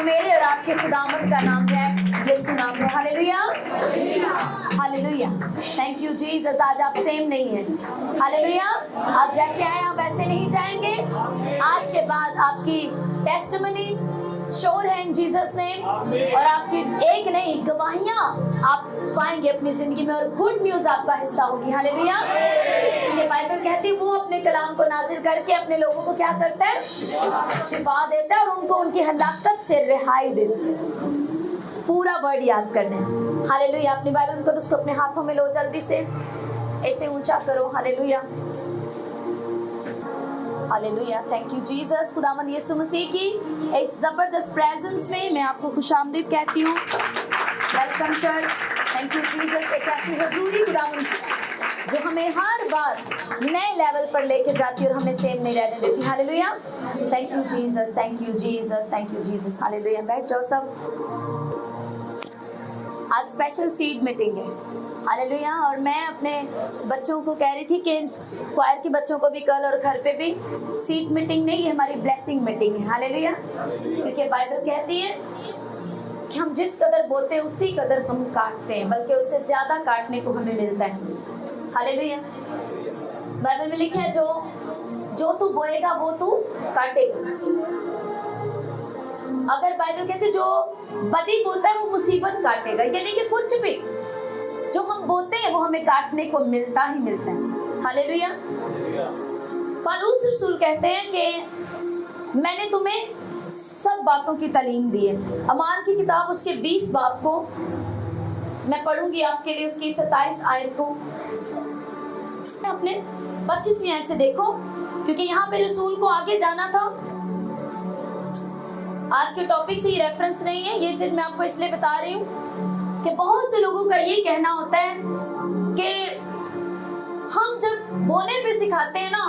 मेरे और आपके खुदावंद का नाम है, यीशु नाम है। Hallelujah, hallelujah. Thank you Jesus. आज आप सेम नहीं है। हालेलुया। आप जैसे आए आप वैसे नहीं जाएंगे। आज के बाद आपकी टेस्टिमनी श्योर है इन जीसस नेम, और आपकी एक नहीं गवाहियां आप पाएंगे अपनी जिंदगी में, और गुड न्यूज आपका हिस्सा होगी। हालेलुया। ये बाइबल कहती है वो अपने कलाम को नाजिल करके अपने लोगों को क्या करता है? शिफा देता है, और उनको उनकी हलाकत से रिहाई देता है। पूरा वर्ड याद करना है। हालेलुया। अपनी बाइबल को उसको अपने हाथों में लो, जल्दी से ऐसे ऊंचा करो। Hallelujah, hallelujah. Thank you Jesus. खुदावंद यीशु मसीह की इस जबरदस्त प्रेजेंस में मैं आपको खुशामदीद कहती हूँ। Welcome church. Thank you Jesus. एक ऐसी हजूरी खुदावंद जो हमें हर बार नए लेवल पर लेके जाती है और हमें सेम नहीं रहने देती। Hallelujah. Thank you Jesus, thank you Jesus, thank you Jesus. Hallelujah. बैठ जाओ सब। आज स्पेशल सीड मीटिंग है। हालेलुया। और मैं अपने बच्चों को कह रही थी कि क्वायर के बच्चों को भी कल और घर पे भी सीड मीटिंग नहीं है, हमारी ब्लेसिंग मीटिंग है। हालेलुया। क्योंकि बाइबल कहती है कि हम जिस कदर बोते हैं उसी कदर हम काटते हैं, बल्कि उससे ज्यादा काटने को हमें मिलता है। हालेलुया। बाइबल में लिखा है जो तू बोएगा वो तू काटेगा। अगर बाइबल कहते है जो बदी बोलता है वो मुसीबत काटेगा, यानी कि कुछ भी जो हम बोलते हैं वो हमें काटने को मिलता ही मिलता है। हालेलुया। पौलुस रसूल कहते हैं कि मैंने तुम्हें सब बातों की तालीम दी है। अमाल की किताब उसके 20 बाब को मैं पढ़ूंगी आपके लिए, उसकी 27 आयत को अपने 25वीं आयत से देखो, क्योंकि यहाँ पे रसूल को आगे जाना था। आज के टॉपिक से ये रेफरेंस नहीं है, ये सिर्फ मैं आपको इसलिए बता रही हूँ कि बहुत से लोगों का ये कहना होता है कि हम जब बोलने पे सिखाते हैं ना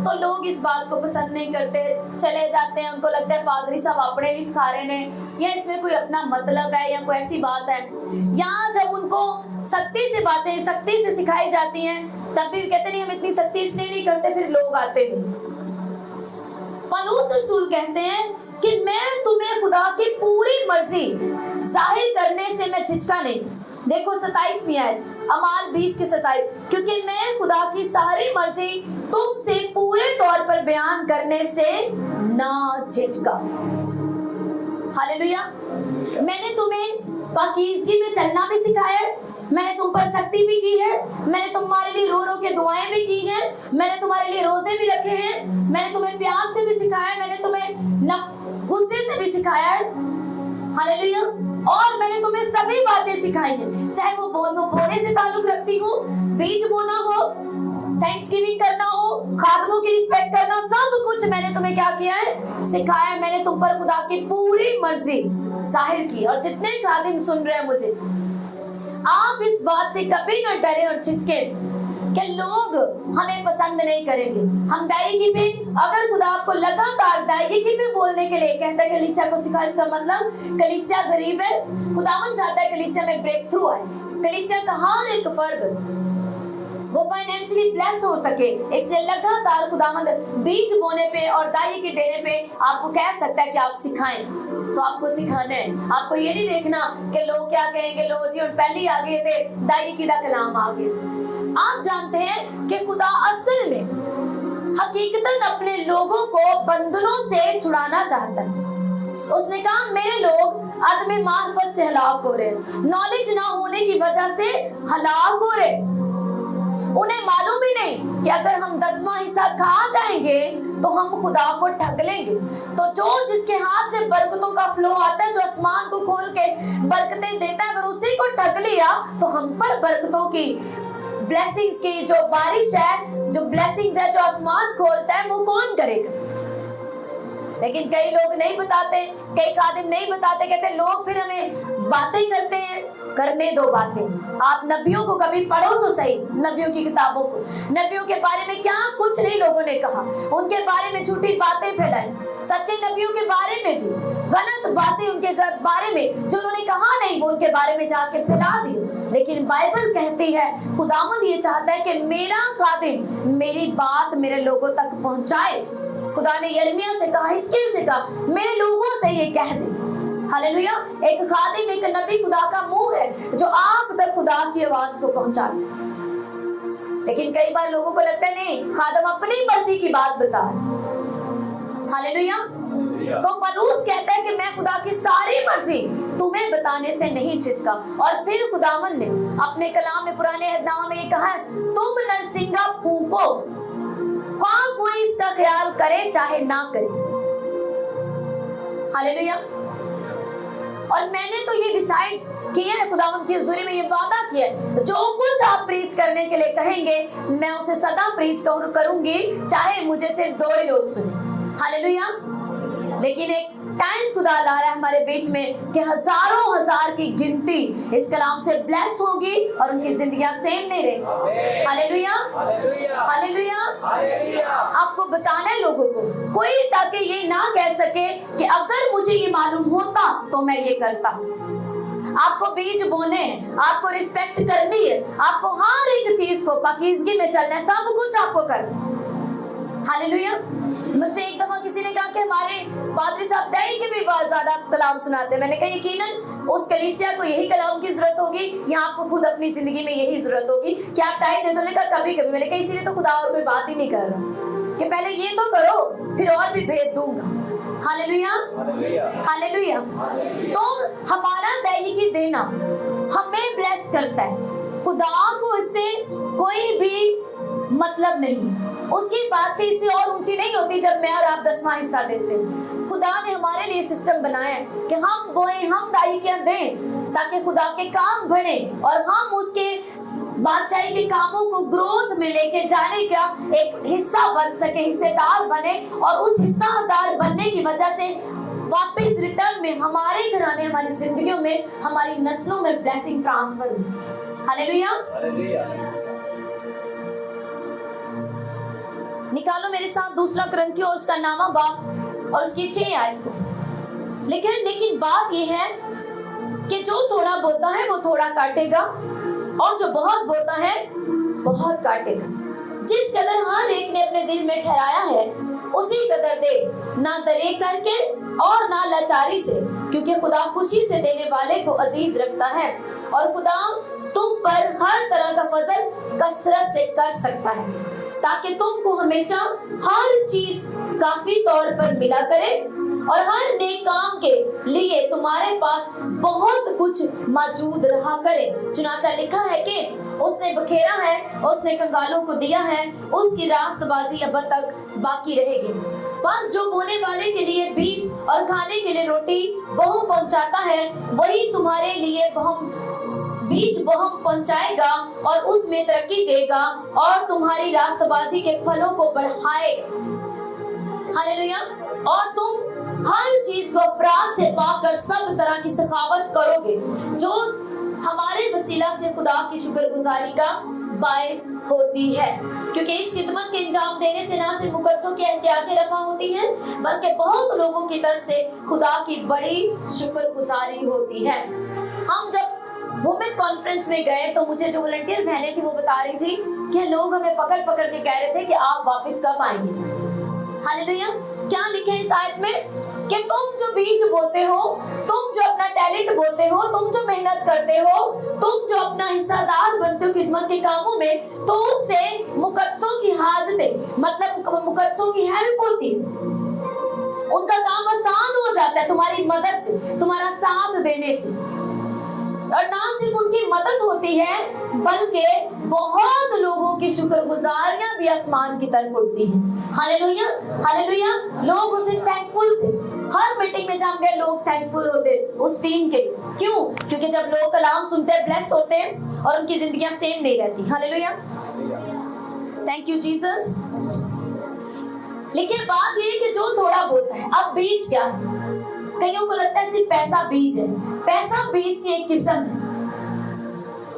तो लोग इस बात को पसंद नहीं करते, चले जाते हैं। उनको लगता है पादरी साहब अपने नहीं सिखा रहे ने, या इसमें कोई अपना मतलब है, या कोई ऐसी बात है। यहाँ जब उनको सख्ती से बातें सख्ती से सिखाई जाती हैं तब भी कहते नहीं हम इतनी सख्ती इसलिए नहीं करते, फिर लोग आते नहीं। पौलुस रसूल कहते हैं कि मैं तुम्हें खुदा की पूरी मर्जी जाहिर करने से मैं झिझका नहीं। देखो 27वीं आयत, अमाल 20 के 27, क्योंकि मैं खुदा की सारी मर्जी तुमसे पूरे तौर पर बयान करने से ना झिझका। हालेलुया। मैंने तुम्हें पाकीज़गी में चलना भी सिखाया है, मैंने तुम पर सख्ती भी की है, मैंने तुम्हारे लिए रो रो के दुआएं भी की हैं, मैंने तुम्हारे लिए रोजे भी रखे हैं, मैंने तुम्हें प्यार से भी सिखाया है, मैंने तुम्हें गुस्से से भी सिखाया है। हालेलुया। और मैंने तुम्हें सभी बातें सिखाई हैं, चाहे वो बोने से ताल्लुक रखती हो, बीज बोना हो, थैंक्सगिविंग करना हो, खादमों की रिस्पेक्ट करना, सब कुछ मैंने तुम्हें क्या किया है? सिखाया। मैंने तुम पर खुदा की पूरी मर्जी जाहिर की। और जितने खादिम सुन रहे हैं मुझे, आप इस बात से कभी न डरे और झिझके कि लोग हमें पसंद नहीं करेंगे। हम दायिकी में, अगर खुदा आपको लगातार दायिकी में बोलने के लिए कहता है कलीसिया को सिखा, इसका मतलब कलीसिया गरीब है। खुदावन चाहता है कलीसिया में ब्रेक थ्रू आए, कलीसिया का हर एक फर्द वो फाइनेंशियली ब्लेस हो सके। इसलिए लगातार खुदावंद बीज बोने पे और दायिकी देने पे आपको कह सकता है कि आप सिखाएं, तो आपको सिखाना है। आपको ये नहीं देखना कि लोग क्या कहेंगे, लो जी और पहले आ गए थे दायिकी का कलाम आ गया। आप जानते हैं कि खुदा असल में हकीकतन अपने लोगों को बंधनों से छुड़ाना चाहता है। उसने कहा मेरे लोग अदम मार्फत से हलाक हो रहे, नॉलेज ना होने की वजह से हलाक हो रहे। उन्हें मालूम ही नहीं कि अगर हम 10वां हिस्सा खा जाएंगे तो हम खुदा को ठग लेंगे। तो जो जिसके हाथ से बरकतों का फ्लो आता है, जो आसमान को खोल के बरकतें देता है, अगर उसी को ठग लिया तो हम पर बरकतों की, ब्लेसिंग्स की जो बारिश है, जो ब्लेसिंग्स है, जो आसमान खोलता है, वो कौन करेगा? लेकिन कई लोग नहीं बताते, कई खादिम नहीं बताते, कहते लोग फिर हमें बातें करते हैं। करने दो बातें। आप नबियों को कभी पढ़ो तो सही, नबियों की किताबों को। नबियों के बारे में क्या कुछ नहीं लोगों ने कहा, उनके बारे में झूठी बातें फैलाई। सच्चे नबियों के बारे में भी गलत बातें उनके बारे में जो उन्होंने कहा नहीं, वो उनके बारे में जाके फैला दी। लेकिन बाइबल कहती है, खुदावंद ये चाहता है कि मेरा खादिम मेरी बात मेरे लोगों तक पहुंचाए। खुदा ने यिर्मयाह से कहा, हिजकिय्याह से कहा, मेरे लोगों से ये कह दे। हालेलुया। एक खादिम, एक नबी खुदा का मुंह है जो आप तक खुदा की आवाज को पहुंचाते हैं। लेकिन कई बार लोगों को लगता है नहीं, खादिम अपनी मर्जी की बात बता रहे। हालेलुया। तो पौलुस कहता है कि मैं खुदा की सारी मर्जी तुम्हें बताने से नहीं झिझका। और फिर खुदावन ने अपने कलाम में पुराने अहदनामा में ये कहा है, तुम नरसिंगा फूंको, ख्वाह कोई इसका ख्याल करे चाहे ना करे। हालेलुया। और मैंने तो ये डिसाइड किया है, खुदावंद की हुजूरी में ये वादा किया है, जो कुछ आप प्रीच करने के लिए कहेंगे मैं उसे सदा प्रीच करूंगी, चाहे मुझे सिर्फ 2 ही लोग सुने। हालेलुया। लेकिन एक टाइम खुदा ला रहा है हमारे बीच में कि हजारों हजार की गिनती इस कलाम से ब्लेस होगी और उनकी जिंदगियां सेम नहीं रहेंगी। Hallelujah, hallelujah. आपको बताना है लोगों को, कोई ताकि ये ना कह सके कि अगर मुझे ये मालूम होता तो मैं ये करता। आपको बीज बोने हैं, आपको रिस्पेक्ट करनी है, आपको हर एक चीज को पाकीज़गी में चलना है, सब कुछ आपको करना है। हालेलुया। मुझसे एक दफा किसी ने कहा कि हमारे पादरी साहब दही के भी बहुत ज्यादा कलाम सुनाते हैं। मैंने कहा यकीनन उस कलीसिया को यही कलाम की जरूरत होगी या आपको खुद अपनी जिंदगी में यही जरूरत होगी कि आप टाइम दे दो। कहा कभी कभी। मैंने कहा इसीलिए तो खुदा और कोई बात ही नहीं कर रहा कि पहले ये तो करो फिर और भी भेज दूंगा। Hallelujah, hallelujah. तो हमारा दही की देना हमें ब्लेस करता है, खुदा को इससे कोई भी मतलब नहीं, उसकी बात से इससे और ऊंची नहीं होती जब मैं और आप 10वां हिस्सा देते हैं। खुदा ने हमारे लिए सिस्टम बनाया है कि हम बोए, हम दायिकियां दें ताकि खुदा के काम बढ़े और हम उसके बादशाही के कामों को ग्रोथ में लेके जाने का एक हिस्सा बन सके, हिस्सेदार बने और उस हिस्सेदार बनने की वजह से वापस रिटर्न में हमारे घराने, हमारी जिंदगियों में, हमारी नस्लों में ब्लेसिंग ट्रांसफर हो। हालेलुया। निकालो मेरे साथ 2 कुरिन्थियों और उसका 9वां बाब और उसकी 6 आयत को। लेकिन बात यह है कि जो थोड़ा बोता है वो थोड़ा काटेगा और जो बहुत बोता है बहुत काटेगा। जिस कदर हर एक ने अपने दिल में ठहराया है उसी कदर दे, ना दरे करके और ना लाचारी से, क्योंकि खुदा खुशी से देने वाले को अजीज रखता है और खुदा तुम पर हर तरह का फजल कसरत से कर सकता है ताकि तुमको हमेशा हर चीज काफी तौर पर मिला करे और हर नेक काम के लिए तुम्हारे पास बहुत कुछ मौजूद रहा करे। चुनाचा लिखा है कि उसने बखेरा है, उसने कंगालों को दिया है, उसकी रास्तबाजी अब तक बाकी रहेगी। बस जो बोने वाले के लिए बीज और खाने के लिए रोटी वह पहुंचाता है, वही तुम्हारे लिए बीज बहम पहुंचाएगा और उसमें तरक्की देगा और तुम्हारी रास्तबाजी के फलों को बढ़ाएगा। हालेलुया। और तुम हर चीज को अफराद से पाकर सब तरह की सखावत करोगे जो हमारे वसीला से खुदा की शुक्रगुजारी का बायस होती है, क्योंकि इस खिदमत के अंजाम देने से ना सिर्फ मुकद्दसों की एहतियाजें रफा होती हैं बल्कि बहुत लोगों की तरफ से खुदा की बड़ी शुक्रगुजारी होती है। हम जब वुमेन कॉन्फ्रेंस में गए तो मुझे जो वॉलंटियर बहनें थी वो बता रही थी कि लोग हमें पकड़ पकड़ के कह रहे थे कि आप वापस कब आएंगे। हालेलुया। क्या लिखे इस आयत में कि तुम जो बीज बोते हो, तुम जो अपना टैलेंट बोते हो, तुम जो मेहनत करते हो, तुम जो अपना हिस्सेदार बनते हो खिदमत के कामों में, तो उससे मुकद्दसों की हाजतें, मतलब मुकद्दसों की हेल्प होती है, उनका काम आसान हो जाता है तुम्हारी मदद से, तुम्हारा साथ देने से। और ना सिर्फ उनकी मदद होती है बल्कि बहुत लोगों की शुक्रगुजारियां भी आसमान की तरफ उठती हैं। Hallelujah, hallelujah. लोग उस दिन थैंकफुल थे, हर मीटिंग में जहाँ गए लोग थैंकफुल होते उस टीम के। क्यों? क्योंकि जब लोग कलाम सुनते हैं, ब्लेस होते हैं और उनकी जिंदगियां सेम नहीं रहती। Hallelujah, thank you Jesus. लेकिन बात ये है कि जो थोड़ा बोलता है, अब बीज क्या है? कईयों को लगता है सिर्फ पैसा बीज है। पैसा बीज की एक किस्म है।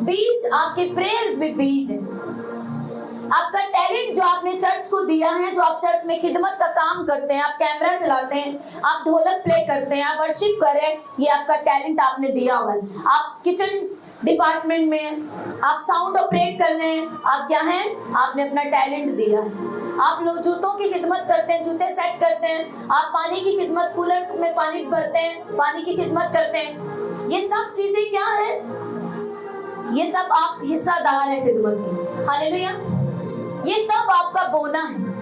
बीज आपके प्रेयर्स में बीज है। आपका टैलेंट जो आपने चर्च को दिया है, जो आप चर्च में खिदमत का काम करते हैं, आप कैमरा चलाते हैं, आप ढोलक प्ले करते हैं, आप वर्शिप कर रहे हैं, ये आपका टैलेंट आपने दिया हुआ है। आप किचन डिपार्टमेंट में हैं, आप साउंड ऑपरेट कर रहे हैं, आप क्या हैं, आपने अपना टैलेंट दिया है। आप लोग जूतों की खिदमत करते हैं, जूते सेट करते हैं, आप पानी की खिदमत, कूलर में पानी भरते हैं, पानी की खिदमत करते हैं। ये सब चीजें क्या है, ये सब आप हिस्सादार हैं खिदमत के। हालेलुया। ये सब आपका बोना है।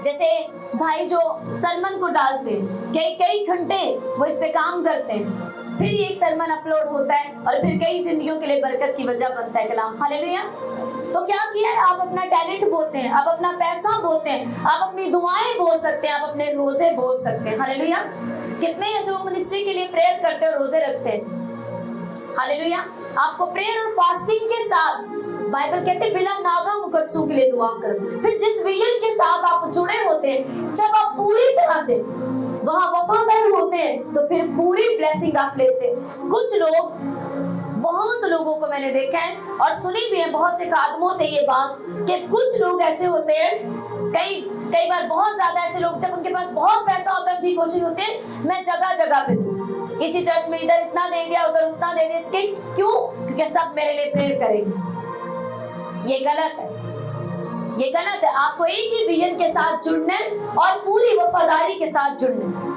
जैसे भाई जो सरमन को डालते हैं, कई घंटे वो इस पे काम करते हैं, फिर एक सरमन अपलोड होता है और फिर कई जिंदगियों के लिए बरकत की वजह बनता है कलाम। हालेलुया। तो क्या किया है, आप अपना टैलेंट बोते हैं, आप अपना पैसा बोते हैं, आप अपनी दुआएं बोल सकते हैं, आप अपने रोजे बोल सकते हैं। हालेलुया। कितने हैं जो मिनिस्ट्री के लिए प्रेयर करते हैं, रोजे रखते हैं। हालेलुया। आपको प्रेयर और फास्टिंग के साथ बाइबल कहते हैं बिला नागा मुकद्दसों के लिए दुआ करो। फिर जिस विजन के साथ आप जुड़े होते हैं, जब आप पूरी तरह से वहां वफादार होते हैं, तो फिर पूरी ब्लेसिंग आप लेते हैं। कुछ लोग, बहुत लोगों को मैंने देखा है और सुनी भी है बहुत से खादमों से ये बात, कि कुछ लोग ऐसे होते हैं, कई बार बहुत ज्यादा ऐसे लोग, जब उनके पास बहुत पैसा होता है, उनकी कोशिश होती है मैं जगह जगह पे दूं, इसी चर्च में इधर इतना दे दिया, उधर उतना दे दिया। क्यों? क्योंकि सब मेरे लिए प्रेयर करेंगे। ये गलत है, ये गलत है। आपको एक ही विजन के साथ जुड़ना है और पूरी वफादारी के साथ जुड़ना है।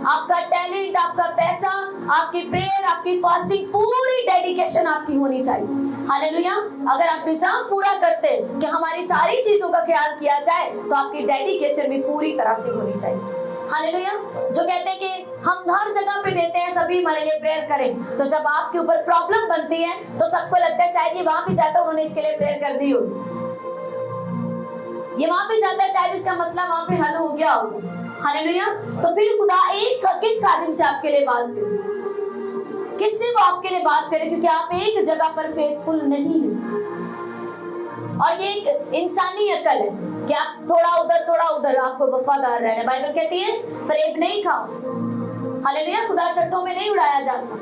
आपका टैलेंट, आपका पैसा, आपकी प्रेयर, आपकी फास्टिंग, पूरी डेडिकेशन आपकी होनी चाहिए। हालेलुया। अगर आप निजाम पूरा करते हैं कि हमारी सारी चीजों का ख्याल किया जाए, तो आपकी डेडिकेशन भी पूरी तरह से होनी चाहिए। हालेलुया। जो कहते हैं कि हम हर जगह पे देते हैं, सभी हमारे लिए प्रेयर करें, तो जब आपके ऊपर प्रॉब्लम बनती है तो सबको लगता है शायद ये वहां भी जाता है, उन्होंने इसके लिए प्रेयर कर दी हो, ये वहां पे जाता है, शायद इसका मसला वहां पे हल हो गया हो। हालेलुया। तो फिर खुदा एक किस खादिम से आपके लिए बात करे, किससे वो आपके लिए बात करे, क्योंकि आप एक जगह पर फेथफुल नहीं है। और ये एक इंसानी अकल है कि आप थोड़ा उधर आपको वफादार रहना। बाइबल कहती है फरेब नहीं खाओ। हालेलुया। खुदा टट्टों में नहीं उड़ाया जाता।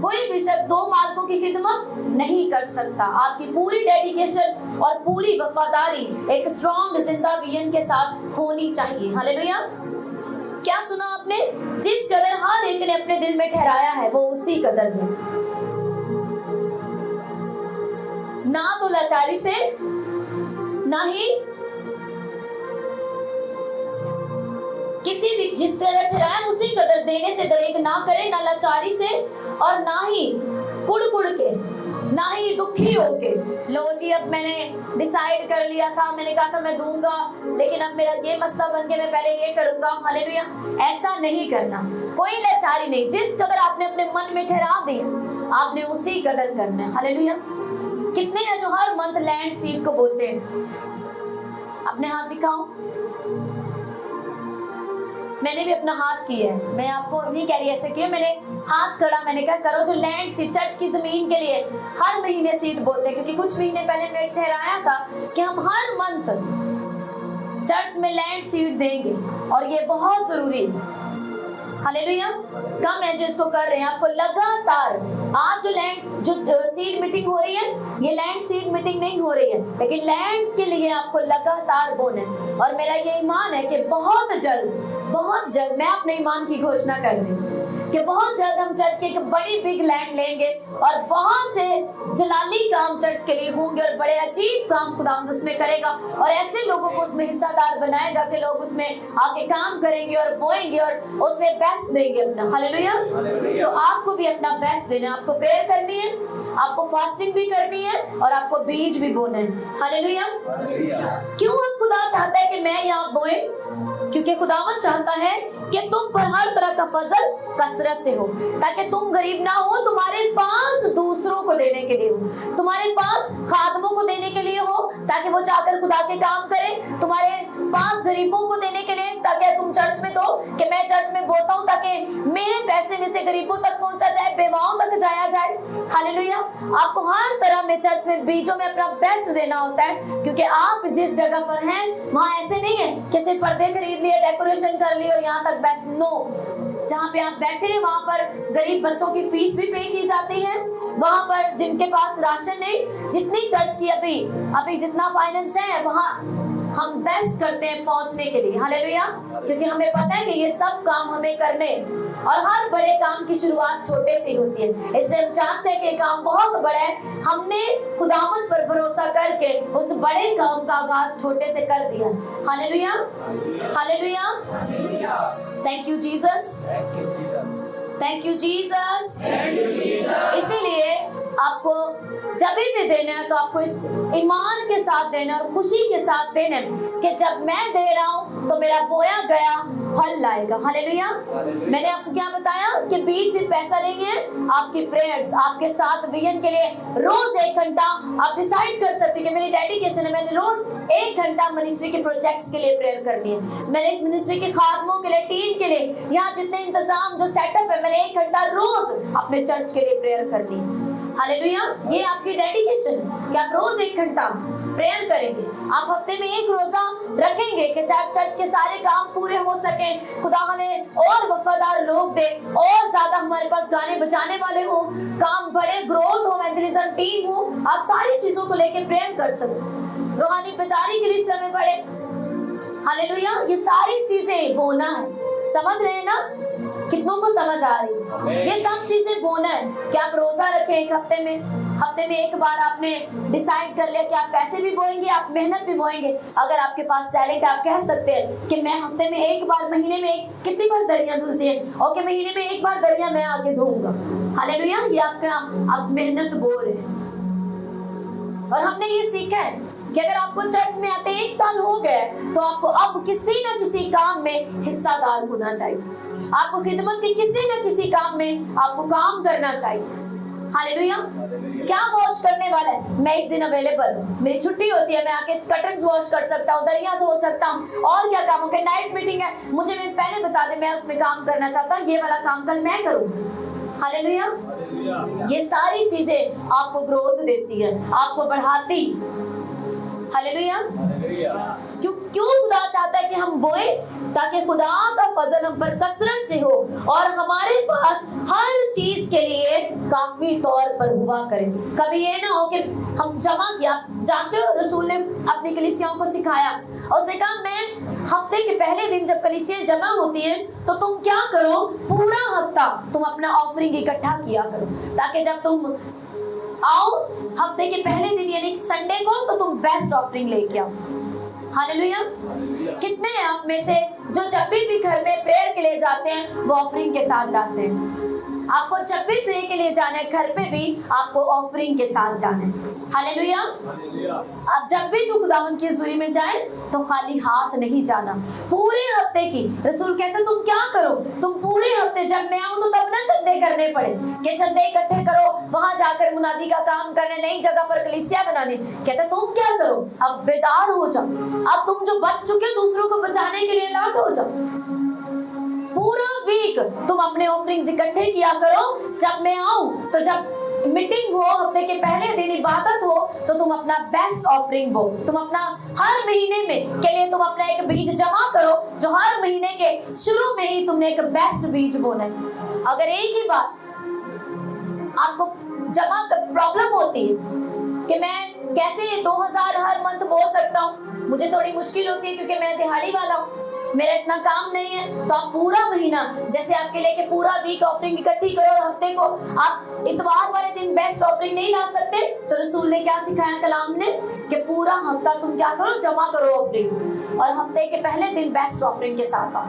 कोई भी शख्स दो मालिकों की खिदमत नहीं कर सकता। आपकी पूरी डेडिकेशन और पूरी वफादारी एक स्ट्रॉन्ग जिंदा विजन के साथ होनी चाहिए। हालेलुया। क्या सुना आपने? जिस कदर हर एक ने अपने दिल में ठहराया है, वो उसी कदर में, ना तो लाचारी से, ना ही किसी भी, जिस तरह ठहराया उसी कदर देने से डरेग ना करे, ना लाचारी से और ना ही कुड़ के, ना ही दुखी होके, लो जी अब मैंने डिसाइड कर लिया था, मैंने कहा था मैं दूंगा, लेकिन अब मेरा ये मसला बन गया, मैं पहले ये करूंगा। हालेलुया। ऐसा नहीं करना, कोई लाचारी नहीं। जिस कदर आपने अपने मन में ठहरा दिया, आपने उसी कदर करना है। हालेलुया। कितने हैं जो हर मंथ लैंड सीड को बोलते हैं? अपने हाथ दिखाओ। मैंने भी अपना हाथ किया है, मैं आपको नहीं कह रही ऐसे किया, मैंने हाथ खड़ा, मैंने कहा करो जो लैंड सीड, चर्च की जमीन के लिए हर महीने सीड बोलते हैं, क्योंकि कुछ महीने पहले मैंने ठहराया था कि हम हर मंथ चर्च में लैंड सीड देंगे और ये बहुत जरूरी है। हालेलुया। कम है जो इसको कर रहे हैं। आपको लगातार आज जो सीड मीटिंग हो रही है, ये लैंड सीड मीटिंग नहीं हो रही है, लेकिन लैंड के लिए आपको लगातार बोना है। और मेरा ये ईमान है कि बहुत जल्द मैं अपने ईमान की घोषणा कर रही हूँ कि बहुत जल्द हम चर्च के एक बड़ी बिग लैंड लेंगे और बहुत से जलाली काम चर्च के लिए होंगे और बड़े अजीब काम खुदावंद उसमें करेगा और ऐसे लोगों को उसमें हिस्सादार बनाएगा कि लोग उसमें आके काम करेंगे और बोएंगे और उसमें बेस्ट देंगे अपना। हालेलुया। तो आपको भी अपना बेस्ट देना है, आपको प्रेयर करनी है, आपको फास्टिंग भी करनी है और आपको बीज भी बोना है। हालेलुया। क्यों अब खुदा चाहता है कि मैं यहाँ बोए? क्योंकि खुदावंद चाहता है कि तुम पर हर तरह का फजल कसरत से हो, ताकि तुम गरीब ना हो, तुम्हारे पास दूसरों को देने के लिए हो, तुम्हारे पास खादमों को देने के लिए हो ताकि वो जाकर खुदा के काम करें, तुम्हारे पास गरीबों को देने के लिए ताकि तुम चर्च में दो कि मैं चर्च में बोलता हूँ ताकि मेरे पैसे में से गरीबों तक पहुंचा जाए, बेवाओं तक जाया जाए। हालेलुया। आपको हर तरह में चर्च में बीजों में अपना बेस्ट देना होता है, क्योंकि आप जिस जगह पर हैं वहां ऐसे नहीं है कि सिर्फ पर्दे खरीद लिए, डेकोरेशन कर ली और यहाँ तक बेस्ट। नो, जहाँ पे आप बैठे हैं वहां पर गरीब बच्चों की फीस भी पे की जाती है, वहां पर जिनके पास राशन नहीं, जितनी चर्च की अभी जितना फाइनेंस है वहां हम बेस्ट करते हैं पहुंचने के लिए। हालेलुया। क्योंकि हमें पता है कि ये सब काम हमें करने, और हर बड़े काम की शुरुआत छोटे से ही होती है, इसलिए हम जानते हैं कि ये काम बहुत बड़ा है। हमने खुदावंद पर भरोसा करके उस बड़े काम का आगाज छोटे से कर दिया। Hallelujah, hallelujah. Thank you Jesus, thank you Jesus. इसीलिए आपको जब भी देना है तो आपको इस ईमान के साथ देना और खुशी के साथ देना कि जब मैं दे रहा हूं तो मेरा बोया गया फल लाएगा। हालेलुया। मैंने आपको क्या बताया कि बीच से पैसा लेंगे, आपकी प्रेयर्स, आपके साथ विजन के लिए रोज 1 घंटा आप डिसाइड कर सकते हैं कि मेरी डेडिकेशन है, मैंने रोज 1 घंटा मिनिस्ट्री के प्रोजेक्ट्स के लिए प्रेयर करनी है, मैंने इस मिनिस्ट्री के खादमों के लिए, टीम के लिए, यहाँ जितने इंतजाम जो सेटअप है, मैंने 1 घंटा रोज अपने चर्च के लिए प्रेयर करनी है। हालेलुया। ये आपकी डेडिकेशन है कि आप रोज 1 घंटा प्रेयर करेंगे। आप हफ्ते में 1 रोजा रखेंगे कि चर्च के सारे काम पूरे हो सके, खुदा हमें और वफादार लोग दे, और ज्यादा हमारे पास गाने बजाने वाले हो, काम बड़े ग्रोथ हो, एवेंजलिज्म टीम हो, आप सारी चीजों को लेके प्रेयर कर सकते। रूहानी बेदारी के लिए समय बढ़े। हालेलुया। ये सारी चीजें बोना है, समझ रहे हैं ना? कितनों को समझ आ रही है? ये सब चीजें बोना है कि आप रोजा रखें एक हफ्ते में 1 बार आपने डिसाइड कर लिया कि आप पैसे भी बोएंगे, आप मेहनत भी बोएंगे। अगर आपके पास टैलेंट, आप कह सकते हैं कि मैं हफ्ते में 1 बार, महीने में कितनी बार दरिया धुलती है, ओके महीने में 1 बार दरिया मैं आके धोऊंगा। हालेलुया। ये आप मेहनत बो रहे हैं। और हमने ये सीखा है कि अगर आपको चर्च में आते 1 साल हो गए तो आपको अब किसी न किसी काम में हिस्सादार होना चाहिए, आपको खिदमत के किसी न किसी काम में आपको काम करना चाहिए। हालेलुया। क्या वॉश करने वाला है? मैं इस दिन अवेलेबल हूँ, मेरी छुट्टी होती है, मैं आके कर्टन्स वॉश कर सकता हूँ, दरिया धो सकता हूँ, और क्या काम हो गया, नाइट मीटिंग है, मुझे मैं पहले बता दे, मैं उसमें काम करना चाहता हूँ, ये वाला काम कल मैं करूँ। हालेलुया। ये सारी चीजें आपको ग्रोथ देती है, आपको बढ़ाती। हालेलुया। क्यों खुदा चाहता है कि हम बोए? ताकि खुदा का फजल हम पर कसरत से हो और हमारे पास हर चीज के लिए काफी तौर पर हुआ करे। कभी ये ना हो कि हम जमा किया, जानते हो रसूल ने अपनी कलीसियाओं को सिखाया, उसने कहा मैं हफ्ते के पहले दिन जब कलीसियां जमा होती हैं तो तुम क्या करो, पूरा हफ्ता तुम अपना ऑफरिंग इकट्ठा किया करो, ताकि जब तुम आओ हफ्ते के पहले दिन यानी संडे को तो तुम बेस्ट ऑफरिंग लेके आओ। हालेलुया। कितने हैं आप में से जो जब भी घर में प्रेयर के लिए जाते हैं वो ऑफरिंग के साथ जाते हैं? आपको जब भी प्रे के लिए जाना है, घर पे भी आपको ऑफरिंग के साथ जाना है। हालेलुया। आप जब भी तू खुदावंद की हुजूरी में जाए तो खाली हाथ नहीं जाना। पूरे हफ्ते की रसूल कहते तुम क्या करो, तुम पूरे हफ्ते, जब मैं आऊं तो तब ना चंदे करने पड़े कि चंदे इकट्ठे करो, वहां जाकर मुनादी का काम करने, नई जगह पर कलीसिया बनाने। कहते तुम क्या करो, अब बेदार हो जाओ, अब तुम जो बच चुके दूसरों को बचाने के लिए अलर्ट हो जाओ। पूरा वीक तुम अपने ऑफरिंग्स इकट्ठे किया करो, जब मैं आऊं तो जब मीटिंग हो, हफ्ते के पहले दिन इबादत हो तो तुम अपना बेस्ट ऑफरिंग दो। तुम अपना हर महीने में के लिए तुम अपना एक बीज जमा करो, जो हर महीने के शुरू में ही तुमने एक बेस्ट बीज बोना है। अगर एक ही बार आपको जमा कर प्रॉब्लम होती है कि मैं कैसे 2000 हर मंथ बो सकता हूँ, मुझे थोड़ी मुश्किल होती है क्योंकि मैं दिहाड़ी वाला हूँ, मेरा इतना काम नहीं है, तो आप पूरा महीना जैसे आपके लेके पूरा वीक ऑफरिंग इकट्ठी करो और हफ्ते को आप इतवार वाले दिन बेस्ट ऑफरिंग नहीं ला सकते तो रसूल ने क्या सिखाया कलाम ने कि पूरा हफ्ता तुम क्या करो, जमा करो ऑफरिंग और हफ्ते के पहले दिन बेस्ट ऑफरिंग के साथ आओ।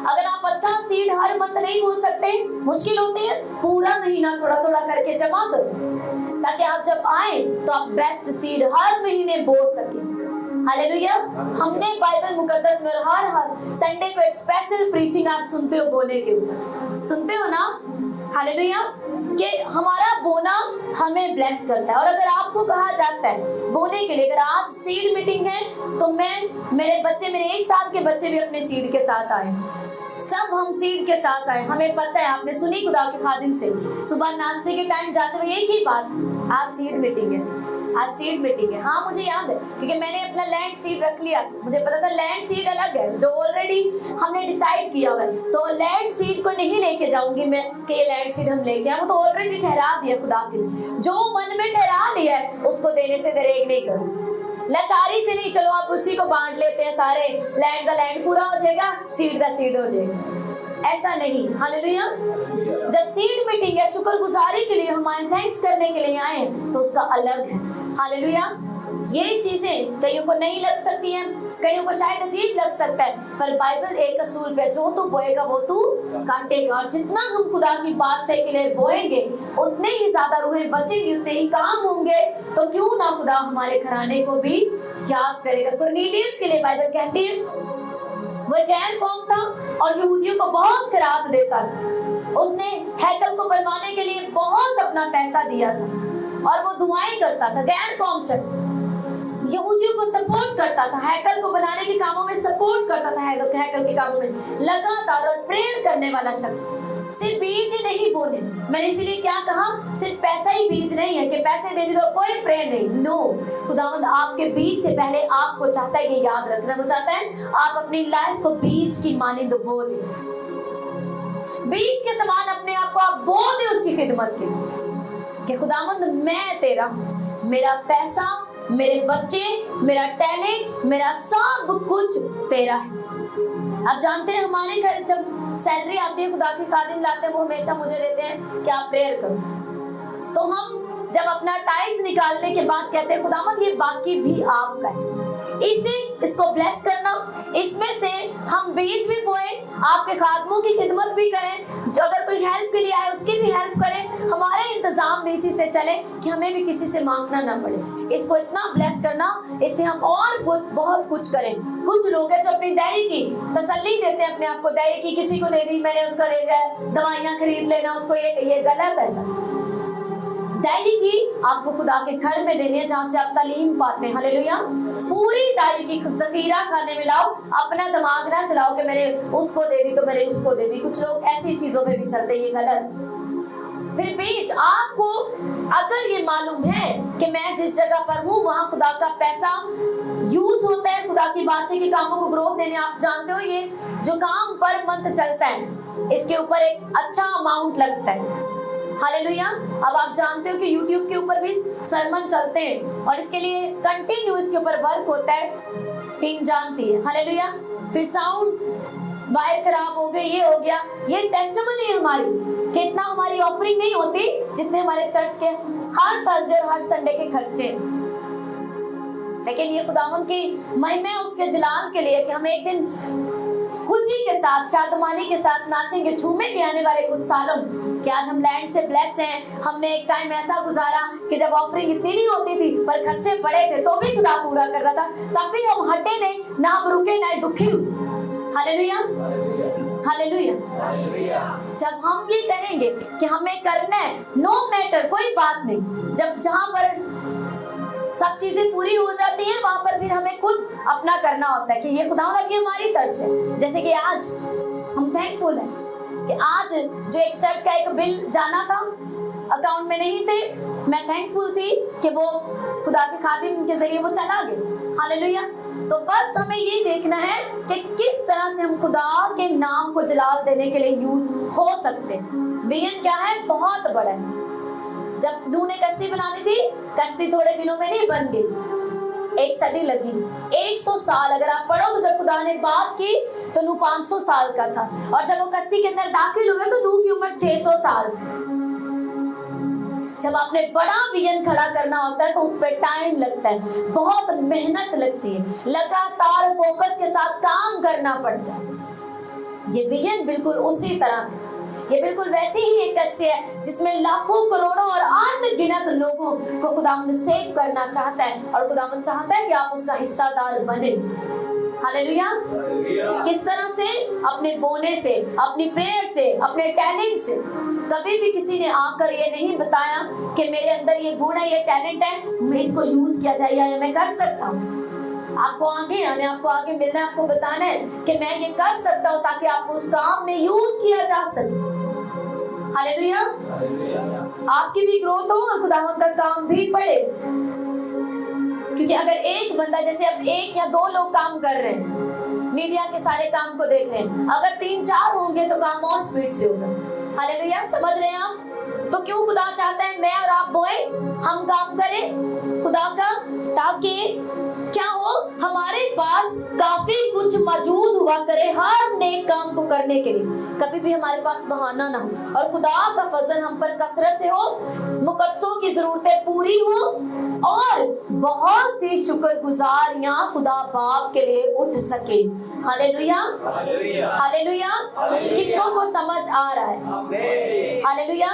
अगर आप अच्छा सीड हर मंथ नहीं बोल सकते, मुश्किल होती है, पूरा महीना थोड़ा थोड़ा करके जमा करो ताकि आप जब आए तो आप बेस्ट सीड हर महीने बोल सके। हालेलुया। हमने बाइबल मुकद्दस में हर संडे को एक स्पेशल प्रीचिंग आप सुनते हो बोने के ऊपर, सुनते हो ना? हालेलुया। कि हमारा बोना हमें ब्लेस करता है। और अगर आपको कहा जाता है बोने के लिए, अगर आज सीड मीटिंग है तो मेरे 1 साल के बच्चे भी अपने सीड के साथ आए, सब हम सीड के साथ आए। हमें पता है, आपने सुनी खुदा के खादिम से सुबह नाश्ते के टाइम जाते हुए एक ही बात, आज सीड मीटिंग है, आज सीड मीटिंग है। हाँ मुझे याद है क्योंकि मैंने अपना लैंड सीड रख लिया, मुझे पता था लैंड सीड अलग है जो ऑलरेडी हमने डिसाइड किया हुआ है, तो लैंड सीड को नहीं लेके जाऊंगी मैं कि ये लैंड सीड हम लेके आए, वो तो ऑलरेडी ठहरा दिया खुदा के लिए। जो मन में ठहरा लिया है उसको देने से दरेग नहीं करूँ। लाचारी से नहीं, चलो आप उसी को बांट लेते हैं, सारे लैंड का लैंड पूरा हो जाएगा, सीड का सीड हो जाएगा, ऐसा नहीं। हालेलुया। जब सीड मीटिंग है, शुक्रगुजारी के लिए हम आए, थैंक्स करने के लिए आए, तो उसका अलग है। हालेलुया। ये चीजें कईयों को नहीं लग सकती हैं, कईयों को शायद अजीब लग सकता है, पर बाइबल एक असूल पे, जो तू बोएगा वो तू काटेगा। और जितना हम खुदा की बादशाही के लिए बोएंगे, उतने ही ज्यादा रूहें बचेंगी, उतने ही काम होंगे। तो क्यों ना खुदा हमारे घराने को भी याद करेगा। कुरनेलियस के लिए बाइबल कहती है, वो गैर कौम था और यहूदियों को बहुत खिरात देता था। उसने हैकल को बनवाने के लिए बहुत अपना पैसा दिया था और वो दुआएं करता था। गैर कौम शख्स यहूदियों को सपोर्ट करता था, हैकल को बनाने के कामों में सपोर्ट करता था, हैकल के कामों में लगातार और प्रेयर करने वाला शख्स। सिर्फ बीज ही नहीं बोने, मैंने इसीलिए क्या कहा, सिर्फ पैसा ही बीज नहीं है कि पैसे दे दो कोई प्रेयर नहीं। नो, खुदावंद आपके बीज से पहले आपको चाहता है, ये याद रखना, वो चाहता है आप अपनी लाइफ को बीज की मानिंद बो दे, बीज के समान अपने आप को आप बो दे उसकी खिदमत के, कि खुदावंद मैं तेरा, मेरा पैसा, मेरे बच्चे, मेरा टैलेंट, मेरा सब कुछ तेरा है। आप जानते हैं हमारे घर जब सैलरी आती है, खुदा के खादिम लाते हैं, वो हमेशा मुझे देते हैं कि आप प्रेयर करो। तो हम जब अपना टाइट निकालने के बाद कहते हैं खुदावंद ये बाकी भी आपका है, इसको ब्लेस करना, इसमें से हम बीज भी बोए, आपके खादमों की खिदमत भी करें, जो अगर कोई हेल्प के लिए आए उसकी भी हेल्प करें, हमारे इंतजाम भी इसी से चले कि हमें भी किसी से मांगना ना पड़े। इसको इतना ब्लेस करना, इससे हम और बहुत कुछ करें। कुछ लोग हैं जो अपनी दैई की तसल्ली देते हैं अपने आप को, दैई की किसी को दे दी, मैंने उसका दे दिया, दवाइयाँ खरीद लेना उसको, ये गलत है सर। दायरी की आपको खुदा के घर में देनी है, जहाँ से आप तालीम पाते हैं। हालेलुया। पूरी दायरी की जखीरा खाने में लाओ, अपना दिमाग ना चलाओ कि मैंने उसको दे दी तो मैंने उसको दे दी। कुछ लोग ऐसी चीजों में भी चलते हैं, ये गलत। फिर बीच आपको अगर ये मालूम है कि मैं जिस जगह पर हूँ वहाँ खुदा का पैसा यूज होता है खुदा की बादशाही के कामों को ग्रोथ देने, आप जानते हो ये जो काम पर मंथ चलता है इसके ऊपर एक अच्छा अमाउंट लगता है। हालेलुया। अब आप जानते हो कि YouTube के ऊपर भी सरमन चलते हैं और इसके लिए कंटिन्यू इसके ऊपर वर्क होता है, टीम जानती है। हालेलुया। फिर साउंड वायर खराब हो गई, ये हो गया, ये टेस्टिमनी है हमारी कि इतना हमारी ऑफरिंग नहीं होती जितने हमारे चर्च के हर थर्सडे और हर संडे के खर्चे, लेकिन ये खुदावंद की महिमा है उसके जलाल के लिए कि हम एक दिन खुशी के साथ शादमानी के साथ नाचेंगे, झूमेंगे आने वाले कुछ सालों कि आज हम लैंड से ब्लेस हैं। हमने एक टाइम ऐसा गुजारा कि जब ऑफरिंग इतनी नहीं होती थी पर खर्चे बड़े थे तो भी खुदा पूरा कर रहा था, तब भी हम हटे नहीं, ना हम रुके ना दुखी हुए। Hallelujah, hallelujah. जब हम ये कहेंगे कि हमें करना है, नो मैटर, कोई बात नहीं, जब जहां पर सब चीजें पूरी हो जाती हैं वहां पर फिर हमें खुद अपना करना होता है कि ये खुदावंद की हमारी तरफ से। जैसे कि आज हम थैंकफुल हैं कि आज जो एक चर्च का एक बिल जाना था अकाउंट में नहीं थे, मैं थैंकफुल थी कि वो खुदा के खादिम के जरिए वो चला गया। हालेलुया। तो बस हमें ये देखना है कि किस तरह से हम खुदा के नाम को जलाल देने के लिए यूज हो सकते हैं। विजन क्या है, बहुत बड़ा है। जब नूह ने कश्ती बनानी थी, कश्ती थोड़े दिनों में नहीं बन गई, एक सदी लगी, 100 साल। अगर आप पढ़ो तो जब खुदा ने बात की तो नूह 500 साल का था और जब वो कश्ती के अंदर दाखिल हुए तो नूह की उम्र 600 साल थी। जब आपने बड़ा विजन खड़ा करना होता है तो उस पर टाइम लगता है, बहुत मेहनत लगती है, लगातार फोकस के साथ काम करना पड़ता है। ये विजन बिल्कुल उसी तरह, ये बिल्कुल वैसी ही एक कश्ती है जिसमें लाखों करोड़ों और अनगिनत लोगों को खुदावंद सेव करना चाहता है और खुदावंद चाहता है कि आप उसका हिस्सादार बने। हालेलुया। किस तरह से, अपने बोने से, अपनी प्रेयर से, अपने टैलेंट से। कभी भी किसी ने आकर ये नहीं बताया कि मेरे अंदर ये गुण है, ये टैलेंट है, मैं इसको यूज किया जाए या मैं कर सकता हूँ। आपको आगे आने, आपको आगे मिलना, आपको बताना है कि मैं ये कर सकता हूँ ताकि आपको उस काम में यूज किया जा सके। हालेलुया। आपकी भी ग्रोथ हो और खुदावंद का काम भी बढ़े, क्योंकि अगर एक बंदा, जैसे अब 1 या 2 लोग काम कर रहे हैं, मीडिया के सारे काम को देख रहे हैं, अगर 3-4 होंगे तो काम और स्पीड से होगा। हालेलुया। समझ रहे हैं आप? तो क्यों खुदा चाहता है मैं और आप बोए, हम काम करें खुदा का, ताकि हमारे पास काफी कुछ मौजूद हुआ करे हर नेक काम को करने के लिए, कभी भी हमारे पास बहाना ना हो, और खुदा का फजल हम पर कसरत से हो, मुकद्दसों की जरूरतें पूरी हो, और बहुत सी शुक्रगुजारियां खुदा बाप के लिए उठ सके। Hallelujah, hallelujah. कितनों को समझ आ रहा है? हालेलुया।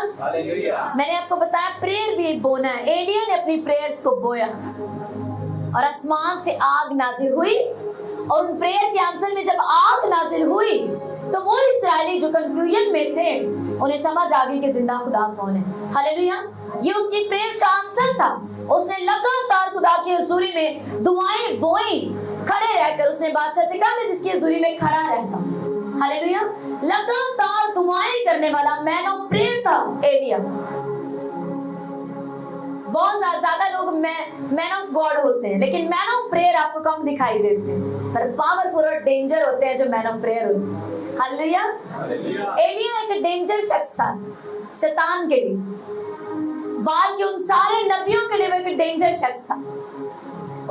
मैंने आपको बताया प्रेयर भी बोना है। एलिया ने अपनी प्रेयर्स को बोया और आसमान से आग नाजिल हुई, और उन प्रेयर के आंसर में जब आग नाजिल हुई तो वो इस्राएली जो कंफ्यूजन में थे उन्हें समझ आ गई कि जिंदा खुदा कौन है। हालेलुया। ये उसकी प्रेयर का आंसर था। उसने लगातार खुदा की हुजूरी में दुआएं बोई, खड़े रहकर उसने बादशाह से कहा मैं जिसकी हुजूरी में खड़ा रहता हूँ। हालेलुया। लगातार दुआएं करने वाला मैन ऑफ प्रेयर था एलिया। बहुत ज्यादा लोग मैन ऑफ गॉड होते हैं, लेकिन मैन ऑफ प्रेयर आपको कम दिखाई देते हैं, पर पावरफुल और डेंजर होते हैं जो मैन ऑफ प्रेयर होते हैं। हालेलुया। एलिया एक डेंजर शख्स था शैतान के लिए, बाल के उन सारे नबियों के लिए वो एक डेंजर शख्स था।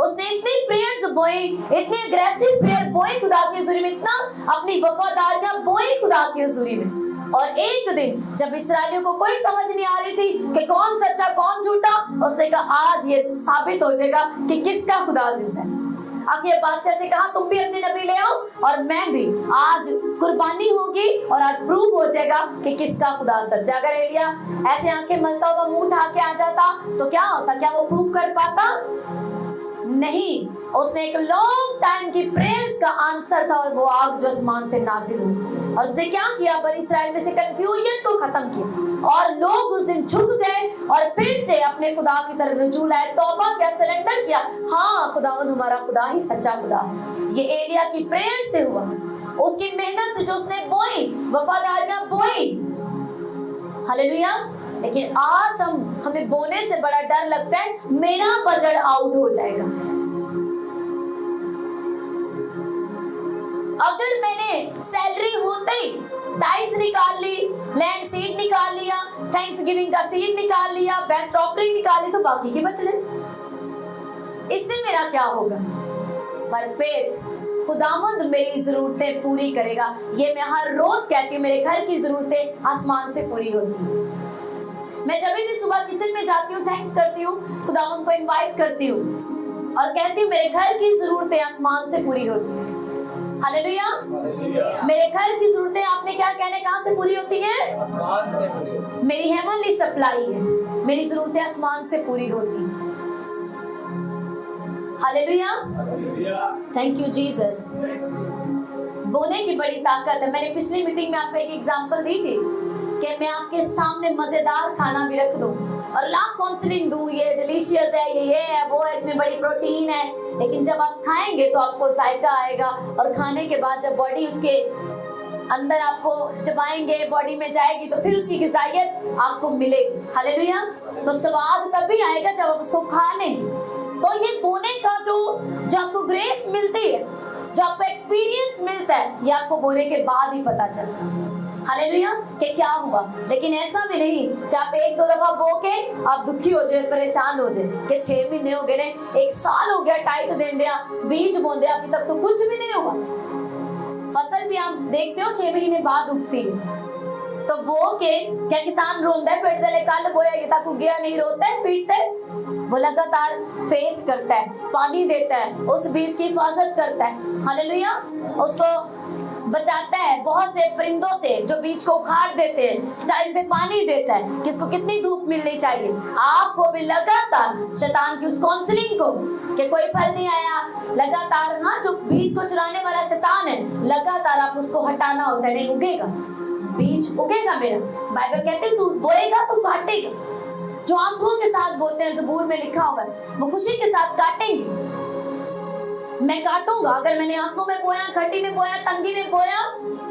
उसने इतनी प्रेयर्स बोई, इतनी अग्रेसिव प्रेयर बोई खुदा की हुजूरी में, इतना अपनी वफादारियां बोई खुदा की हुजूरी में। और एक दिन जब इस्राएलियों को कोई समझ नहीं आ रही थी कि कौन सच्चा कौन झूठा, उसने कहा आज ये साबित हो जाएगा कि किसका खुदा जिंदा है। आखिर बादशाह से कहा तुम भी अपने नबी ले आओ और मैं भी, आज कुर्बानी होगी और आज प्रूव हो जाएगा कि किसका खुदा सच्चा। अगर एलिया ऐसे आंखें मलता हुआ मुंह उठा के आ जाता तो क्या होता? क्या वो प्रूव कर पाता? नहीं। उसने एक लॉन्ग टाइम की प्रेयर्स का आंसर था वो आग जो आसमान से नाजिल हुई। और उसने क्या किया? बनी इस्राएल में से कंफ्यूजन को खत्म किया, और लोग उस दिन झुक गए और फिर से अपने खुदा की तरफ रुजू लाए, तौबा किया, सरेंडर किया। हाँ, खुदावंद हमारा खुदा ही सच्चा खुदा है। ये एलिया की प्रेयर से हुआ, उसकी मेहनत से जो उसने बोई, वफादारियां बोई। हालेलुया। लेकिन आज हमें बोलने से बड़ा डर लगता है मेरा बजट आउट हो जाएगा। अगर मैंने सैलरी होते ही टाइथ निकाल ली, लैंड सीड निकाल लिया, थैंक्स गिविंग का सीड निकाल लिया, बेस्ट ऑफरिंग निकाल ली, तो बाकी के बच रहे, इससे मेरा क्या होगा? पर फेथ, खुदावंद मेरी जरूरतें पूरी करेगा। ये मैं हर रोज कहती हूँ, मेरे घर की जरूरतें आसमान से पूरी होती हैं। मैं जब भी सुबह किचन में जाती हूँ थैंक्स करती हूँ, खुदावंद को इनवाइट करती हूँ और कहती हूँ मेरे घर की जरूरतें आसमान से पूरी होती हैं। हालेलुया। मेरे घर की जरूरतें आपने क्या कहने कहाँ से पूरी होती हैं? आसमान से। मेरी हेवनली सप्लाई है, मेरी जरूरतें आसमान से पूरी होती हैं। हालेलुया। Thank you Jesus. बोलने की बड़ी ताकत है। मैंने पिछली मीटिंग में आपको एक एग्जांपल दी थी कि मैं आपके सामने मजेदार खाना भी रख दूं और लाख काउंसलिंग दूं, ये डिलीशियस है, ये है, वो है, इसमें बड़ी प्रोटीन है, लेकिन जब आप खाएंगे तो आपको जायका आएगा, और खाने के बाद जब बॉडी उसके अंदर आपको चबाएंगे, बॉडी में जाएगी, तो फिर उसकी ग़िज़ाइयत आपको मिलेगी। हालेलुया। तो स्वाद तभी आएगा जब आप उसको खा लेंगे। तो ये बोने का जो आपको ग्रेस मिलती है, जो आपको एक्सपीरियंस मिलता है, ये आपको बोने के बाद ही पता चलता है। हालेलुया। कि क्या हुआ। लेकिन ऐसा भी नहीं कि आप एक दो दफा बो के आप दुखी हो जाए, परेशान हो जाए कि 6 महीने हो गए ने, 1 साल हो गया, टाइट दे दिया, बीज बो दिया, अभी तक तो कुछ भी नहीं हुआ। फसल भी आप देखते हो 6 महीने बाद उगती है, तो बो के क्या किसान रोंदा है पेट दले कल बोया तक उगया नहीं, रोता है पीटता है? वो लगातार फेथ करता है, पानी देता है, उस बीज की हिफाजत करता है। हालेलुया। उसको बचाता है बहुत से परिंदों से जो बीज को उखाड़ देते हैं, टाइम पे पानी देता है कि इसको कितनी धूप मिलनी चाहिए। आपको भी लगातार शैतान की उस काउंसलिंग को कि कोई फल नहीं आया, लगातार, हाँ, जो बीज को चुराने वाला शैतान है, लगातार आप उसको हटाना होता है। नहीं उगेगा, बीज उगेगा मेरा। बाइबल कहते हैं तू बोएगा तो काटेगा। जो आंसुओं के साथ बोलते हैं, ज़बूर में लिखा हुआ है, वो खुशी के साथ काटेंगे। मैं काटूंगा। अगर मैंने आंसू में बोया, घटी में बोया, तंगी में बोया,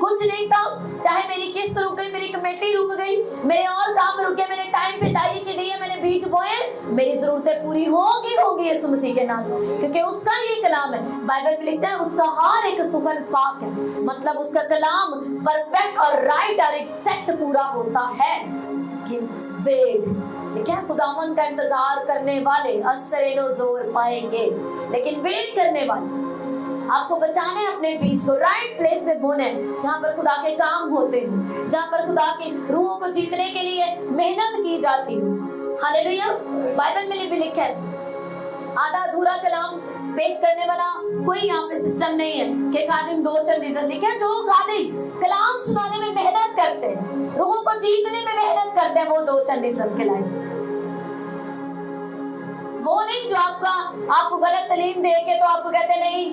कुछ नहीं था, चाहे मेरी किस्त रुक गई, मेरी कमेटी रुक गई, मेरे और काम रुक गए, मैंने टाइम पे दाई की दी है, मैंने बीज बोए, मेरी जरूरतें पूरी होगी यीशु मसीह के नाम से, क्योंकि उसका ये कलाम है। बाइबल में लिखता है उसका हर एक सुगंध पाक है, मतलब उसका कलाम परफेक्ट और राइट और एक्सेक्ट पूरा होता है। वेट देखिए खुदावन का इंतजार करने वाले असरेनो जोर पाएंगे, लेकिन वेट करने वाले, आपको बचाना है अपने बीज को, राइट प्लेस में बोना है, जहाँ पर खुदा के काम होते हैं, जहाँ पर खुदा की रूहों को जीतने के लिए मेहनत की जाती है। हालेलुया। बाइबल में भी लिखा है, आधा अधूरा कलाम पेश करने वाला कोई यहाँ पे सिस्टम नहीं है कि खादिम दो चंद इज्जत। लिखे जो खादिम कलाम सुनाने में मेहनत करते हैं, रूहों को जीतने में मेहनत करते हैं, वो दो चंद इज्जत के लायक। वो नहीं जो आपको गलत तालीम दे के तो आपको कहते नहीं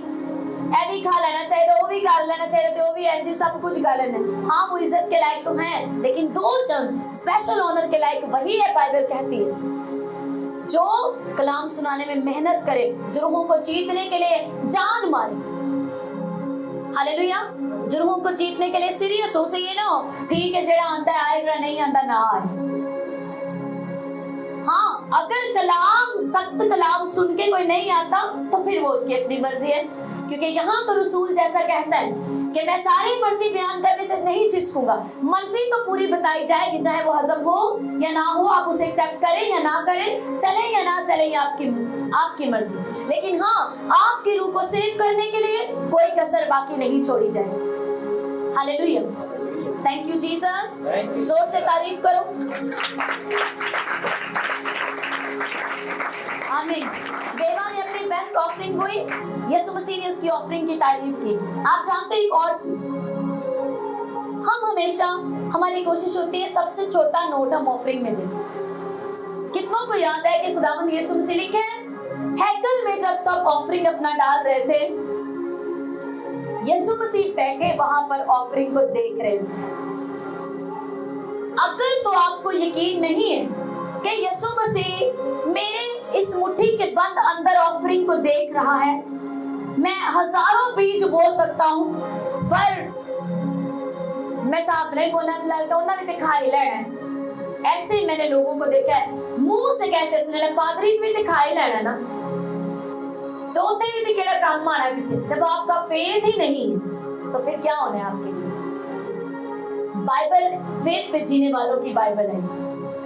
ए भी खा लेना चाहिए, वो भी खा लेना चाहिए, तो वो भी एनजी सब कुछ गलत है। हाँ वो इज्जत के लायक तो हैं, लेकिन दो चंद स्पेशल ऑनर के लायक वही है। बाइबल कहती है जो कलाम सुनाने में मेहनत करे, जो रूहों को जीतने के लिए जान मारे। हालेलुया। जो रूहों को जीतने के लिए सीरियस हो, सही है ना, ठीक है जेड़ा आंदा है आए, जेड़ा नहीं आंदा ना आए। हाँ अगर कलाम सख्त कलाम सुन के कोई नहीं आता तो फिर वो उसकी अपनी मर्जी है, क्योंकि यहाँ तो रसूल जैसा कहता है कि मैं सारी मर्जी बयान करने से नहीं झिझकूंगा। मर्जी तो पूरी बताई जाएगी, चाहे वो हजम हो या ना हो, आप उसे एक्सेप्ट करें या ना करें, चले या ना चले, आपकी मर्जी। लेकिन हाँ आपकी रूह को सेव करने के लिए कोई कसर बाकी नहीं छोड़ी जाए। हालेलुया। Thank you Jesus. जोर से तारीफ करो। आमीन। बेवा ने अपनी बेस्ट ऑफरिंग हुई, यीशु मसीह ने उसकी ऑफरिंग की तारीफ की। आप जानते हैं एक और चीज, हम हमेशा हमारी कोशिश होती है सबसे छोटा नोट हम ऑफरिंग में दें। कितनों को याद है कि खुदावंद यीशु मसीह लिखे हैकल में जब सब ऑफरिंग अपना डाल रहे थे, यीशु मसीह बैठे वहां पर ऑफरिंग को देख रहे थे। अगर तो आपको यकीन नहीं है कि यीशु मसीह मेरे इस मुट्ठी के बंद अंदर ऑफरिंग को देख रहा है, मैं हजारों बीज बो सकता हूं, पर मैं साहब नहीं बोलना लगता हूं ना, भी दिखाई लेना। ऐसे मैंने लोगों को देखा है, मुंह से कहते सुने लग पादरी भी दिखाई लेना ना, तो उतने भी केड़ा काम आना किसी। जब आपका फेथ ही नहीं है तो फिर क्या होना है आपके लिए। बाइबल फेथ पे जीने वालों की बाइबल है।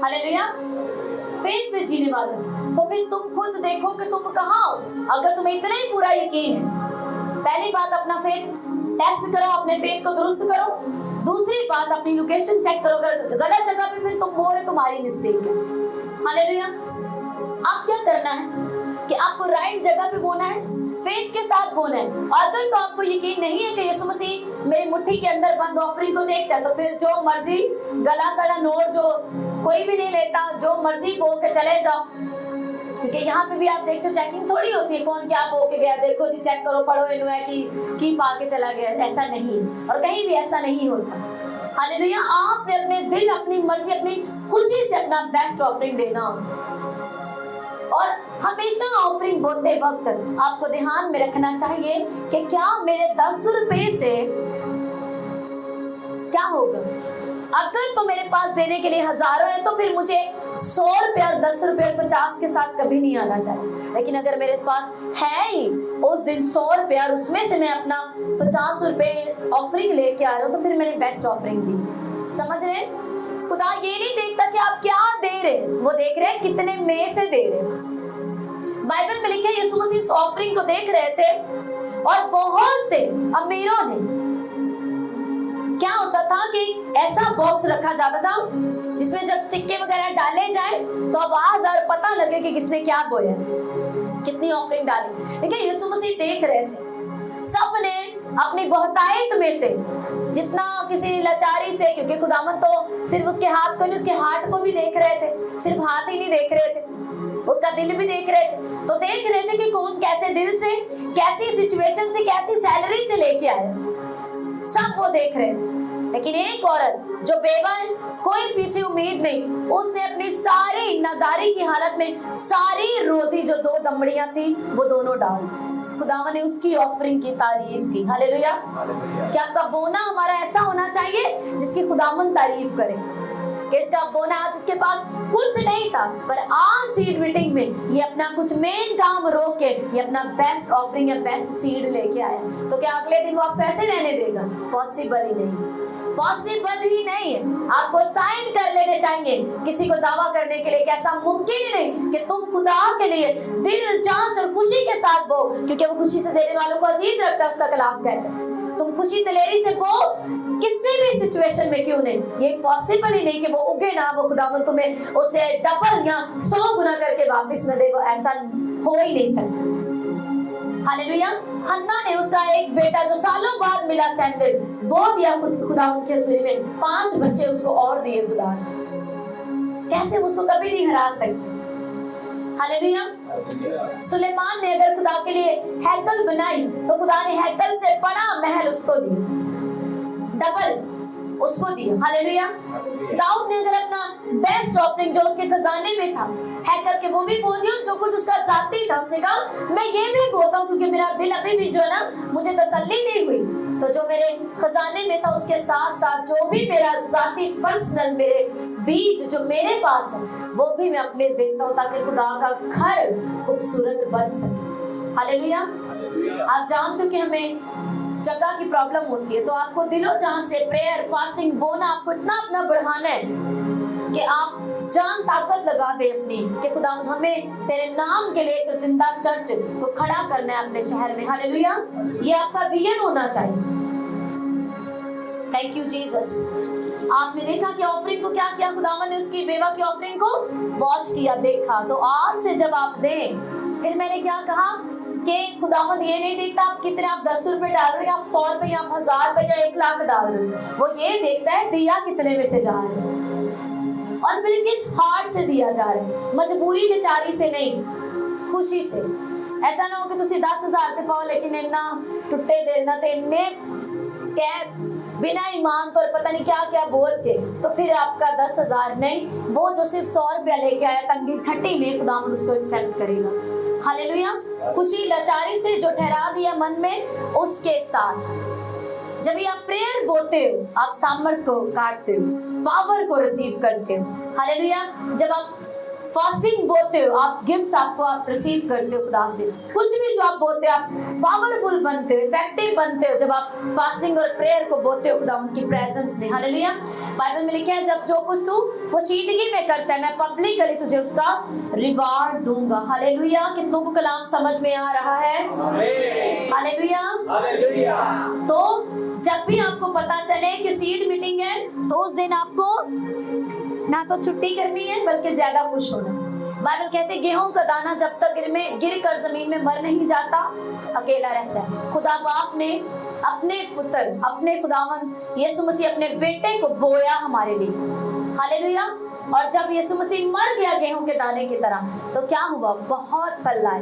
हालेलुया। फेथ पे जीने वालों, तो फिर तुम खुद देखो कि तुम कहाँ हो। अगर तुम्हें इतना ही पूरा यकीन है, पहली बात अपना फेथ टेस्ट करो, अपने फेथ को दुरुस्त करो। दूसरी बात अपनी लोकेशन चेक करो, अगर गलत जगह पे फिर तुम बोल रहे तुम्हारी मिस्टेक है। हालेलुया। अब क्या करना है कि आपको राइट जगह पे बोना है, फेथ के साथ बोना है। अगर तो आपको यकीन नहीं है कि यीशु मसीह मेरी मुट्ठी के अंदर बंद ऑफरिंग को देखता है, तो फिर जो मर्जी गला सड़ा नोट जो कोई भी नहीं लेता, जो मर्जी बो के चले जाओ। क्योंकि यहाँ पे भी आप देखते हो चेकिंग थोड़ी होती है, कौन क्या बो के गया, देखो जी चेक करो, पढ़ो इन्हों है कि पा के चला गया। ऐसा नहीं, और कहीं भी ऐसा नहीं होता। हालेलुया। आपने अपने दिल, अपनी मर्जी, अपनी खुशी से अपना बेस्ट ऑफरिंग देना। और हमेशा ऑफरिंग बोते वक्त आपको ध्यान में रखना चाहिए कि क्या मेरे 10 रुपए से क्या होगा। अगर तो मेरे पास देने के लिए हजारों है, तो फिर मुझे 100 रुपए और 10 रुपए और 50 के साथ कभी नहीं आना चाहिए। लेकिन अगर मेरे पास है ही उस दिन 100 रुपए और उसमें से मैं अपना 50 रुपए ऑफरिंग लेके आ रहा हूँ, तो फिर मैंने बेस्ट ऑफरिंग दी। समझ रहे हैं? खुदा ये नहीं देखता कि आप क्या दे रहे, वो देख रहे हैं कितने में से दे रहे। बाइबल में लिखा है यीशु मसीह इस ऑफरिंग को देख रहे थे, और बहुत से अमीरों ने, क्या होता था कि ऐसा बॉक्स रखा जाता था जिसमें जब सिक्के वगैरह डाले जाए तो आवाज और पता लगे कि किसने क्या बोया, कितनी ऑफरिंग डाली। देखिए यीशु मसीह देख रहे थे, सब ने अपनी बहुतायत में से जितना किसी लाचारी से, क्योंकि खुदावन तो सिर्फ उसके हाथ को नहीं, उसके हार्ट को भी देख रहे थे, सिर्फ हाथ ही नहीं देख रहे थे, उसका दिल भी देख रहे थे। तो देख रहे थे कि कौन कैसे दिल से, कैसी सिचुएशन से, कैसी सैलरी से लेके आए, सब वो देख रहे थे। लेकिन एक औरत जो बेवा है, कोई पीछे उम्मीद नहीं, उसने अपनी सारी नादारी की हालत में सारी रोटी जो 2 दमड़ियां थी वो दोनों डाल दी। खुदावन ने उसकी ऑफरिंग की तारीफ की। हालेलुया। क्या आपका बोना हमारा ऐसा होना चाहिए जिसकी खुदावन तारीफ करे, कि इसका बोना आज इसके पास कुछ नहीं था, पर आज सीड मीटिंग में ये अपना कुछ मेन काम रोक के ये अपना बेस्ट ऑफरिंग या बेस्ट सीड लेके आया, तो क्या अगले दिन वो आपको ऐसे रहने देगा? पॉसिबल ही नहीं। पॉसिबल ही नहीं है। आपको साइन कर लेने चाहिए किसी को दावा करने के लिए कि ऐसा मुमकिन ही नहीं कि तुम खुदा के लिए दिल जान से खुशी के साथ बो, क्योंकि वो खुशी से देने वालों को अजीज रखता है, उसका कलाम कहता है। तुम खुशी दिलेरी से बो, किसी भी सिचुएशन में क्यों नहीं, ये पॉसिबल ही नहीं कि वो उगे ना, वो खुदावंद तुम्हें उसे डबल या 100 गुना करके वापस न दे, वो ऐसा हो ही नहीं सकता। हालेलुया। हन्ना ने उसका एक बेटा जो सालों बाद मिला सैमुएल, बो दिया खुदावंद के हज़ूरी में, 5 बच्चे उसको और दिए खुदा ने। कैसे उसको कभी नहीं हरा सकते। हालेलुया। सुलेमान ने अगर खुदा के लिए हैकल बनाई तो खुदा ने हैकल से बड़ा महल उसको दिया, डबल उसको दिया। हालेलुया। दाऊद ने अगर अपना बेस्ट ऑफरिंग जो उसके खजाने में था हैकल के, वो भी बो दिया, जो कुछ उसका जाती था उसने कहा मैं ये भी बोता हूँ क्योंकि मेरा दिल अभी भी जो है ना मुझे तसल्ली नहीं हुई, तो जो मेरे खजाने में था उसके साथ साथ जो भी मेरा जाती पर्सनल मेरे बीज जो मेरे पास है वो भी मैं अपने देता हूँ, ताकि खुदा का घर खूबसूरत बन सके। हालेलुया। आप जानते हो कि हमें जगह की प्रॉब्लम होती है, तो आपको दिलो जान से प्रेयर फास्टिंग बोना आपको इतना अपना बढ़ाना है कि आप जान ताकत लगा दे अपनी कि खुदा हमें तेरे नाम के लिए एक जिंदा चर्च को खड़ा करना है अपने शहर में। हालेलुया। ये आपका विजन होना चाहिए। Thank you Jesus. आपने देखा कि ऑफरिंग को क्या किया, खुदावन ने उसकी बेवा की ऑफरिंग को वॉच किया, देखा। तो आज से जब आप दें, फिर मैंने क्या कहा कि खुदावन ये नहीं देखता आप कितने, आप 10 रुपए डाल रहे हैं, आप 100 रुपए या 1000 रुपए या 1 लाख डाल रहे हैं, वो ये देखता है दिया कितने में से जा रहे हैं और फिर किस हार्ट से दिया जा रहा है, मजबूरी बेचारी से नहीं, खुशी से। ऐसा ना हो कि तुसी 10,000 ते पाओ लेकिन इन्ना टुट्टे दिल ना ते इन्ने कह बिना ईमान तो पता नहीं क्या क्या बोल के, तो फिर आपका 10,000 नहीं, वो जो सिर्फ 100 रुपया लेके आया तंगी खट्टी में, खुदावंद उसको एक्सेप्ट करेगा। हालेलुया। खुशी लाचारी से जो ठहरा दिया मन में उसके साथ। जब भी आप प्रेयर बोलते हो आप सामर्थ को काटते हो, पावर को रिसीव करते हो। हालेलुया। जब आप फास्टिंग बोलते हो आप गिफ्ट्स आपको आप रिसीव करते हो खुदा से। कुछ भी जो आप बोलते हो आप पावरफुल बनते हो, इफेक्टिव बनते हो जब आप फास्टिंग और प्रेयर को बोलते हो खुदा उनकी प्रेजेंस में। हालेलुया। बाइबल में लिखा है जब जो कुछ तू पोशीदगी में करता है मैं पब्लिकली तुझे उसका रिवार्ड दूंगा। हालेलुया। कितनों को कलाम समझ में आ रहा है? हालेलुया। तो जब भी आपको पता चले कि सीड मीटिंग है तो उस दिन आपको ना तो छुट्टी करनी है बल्कि ज्यादा खुश होना। बाइबल कहते गेहूं का दाना जब तक गिर कर जमीन में मर नहीं जाता अकेला रहता है। खुदा बाप ने अपने पुत्र अपने खुदावन यीशु मसीह अपने बेटे को बोया हमारे लिए। हालेलुया। और जब यीशु मसीह मर गया गेहूं के दाने की तरह तो क्या हुआ? बहुत फल लाए।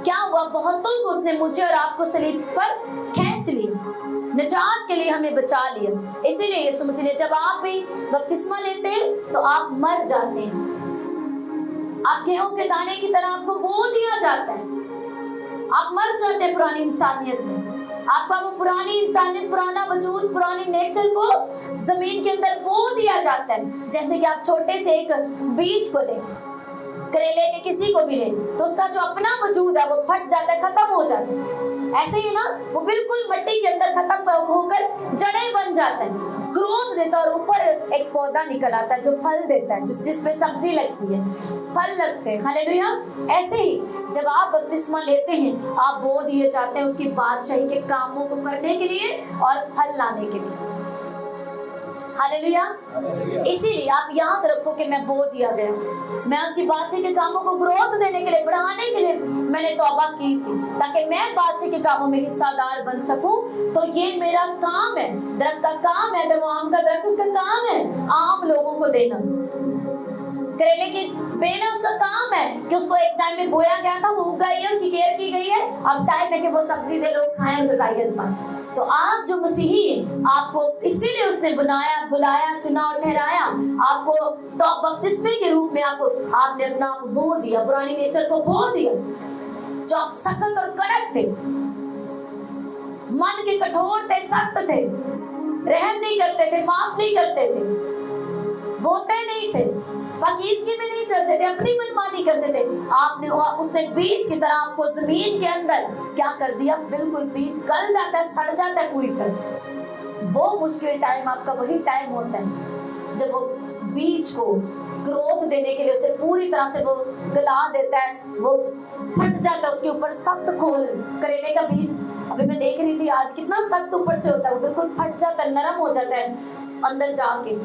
क्या हुआ? बहुतों को उसने मुझे और आपको सलीब पर खींच लिया, निजात के लिए हमें बचा लिया। इसीलिए यीशु मसीह ने जब आप भी बपतिस्मा लेते हैं तो आप मर जाते हैं, आप गेहूं के दाने की तरह आपको बो दिया जाता है, आप मर जाते हैं पुरानी इंसानियत में। आपका वो पुरानी इंसानियत, पुराना वजूद, पुरानी नेचर को जमीन के अंदर बो दिया जाता है। जैसे कि आप छोटे से एक बीज को लें, करेले के किसी को भी ले तो उसका जो अपना वजूद है वो फट जाता है, खत्म हो जाता है। ऐसे ही ना वो बिल्कुल मिट्टी के अंदर खत्म होकर जड़ें बन जाता है, ग्रोथ देता है और ऊपर एक पौधा निकल आता है जो फल देता है, जिस पे सब्जी लगती है, फल लगते हैं। हालेलुया। ऐसे ही जब आप बपतिस्मा लेते हैं आप बो दिए जाते हैं उसकी बादशाही के कामों को करने के लिए और फल लाने के लिए। हालेलुया। इसीलिए आप याद रखो कि मैं बो दिया गया, मैं उसकी बादशाही के कामों को ग्रोथ देने के लिए, बढ़ाने के लिए मैंने तौबा की थी ताकि मैं बादशाही के कामों में हिस्सादार बन सकूं। तो ये मेरा काम है, दरख्त का काम है, अगर वो आम का दरख्त उसका काम है आम लोगों को देना, करेले की बेल है उसका काम है कि उसको एक टाइम में बोया गया था, वो उग गई है, उसकी केयर की गई है, अब टाइम है कि वो सब्जी दे, लोग खाएं, ग़िज़ाइयत पाएं। तो आप जो मसीही हैं आपको इसीलिए उसने बनाया, बुलाया, चुना और ठहराया, आपको तो बपतिस्मे के रूप में आपने अपना बो दिया, पुरानी नेचर को बो दिया। जो आप सख्त और कड़क थे, मन के कठोर थे, सख्त थे, रहम नहीं करते थे, माफ नहीं करते थे, बोते नहीं थे, पाकीज़गी में नहीं चलते थे, अपनी मनमानी करते थे, उसने बीज की तरह आपको जमीन के अंदर क्या कर दिया? बिल्कुल बीज गल जाता है, सड़ जाता है पूरी तरह, वो मुश्किल टाइम आपका वही टाइम होता है जब वो बीज को ग्रोथ देने के लिए उसे पूरी तरह से वो गला देता है, वो फट जाता है उसके ऊपर सख्त खोल। करेले का बीज अभी मैं देख रही थी आज कितना सख्त ऊपर से होता है, वो बिल्कुल फट जाता है, नरम हो जाता है अंदर जाके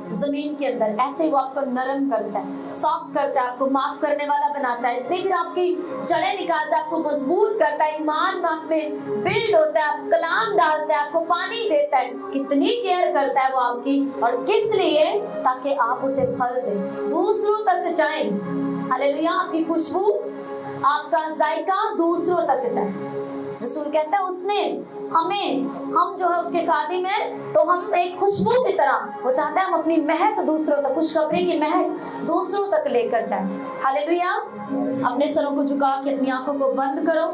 जमीन के अंदर। ऐसे ही वो आपको नरम करता है, सॉफ्ट करता है, आपको माफ करने वाला बनाता है, इतनी फिर आपकी जड़ें निकालता है, आपको मजबूत करता है, ईमान आप में बिल्ड होता है, आप कलाम डालता है, आपको पानी देता है। कितनी केयर करता है वो आपकी, और किस लिए? ताकि आप उसे फल दें, दूसरों तक जाएं। हालेलुया। आपकी खुशबू, आपका जायका दूसरों तक जाए। रसूल कहता है उसने हमें, हम जो है उसके खादिम हैं, तो हम एक खुशबू की तरह, वो चाहता है हम अपनी महक दूसरों तक, खुशखबरी की महक दूसरों तक लेकर जाएं। हालेलुया। अपने सरों को झुका के अपनी आंखों को बंद करो।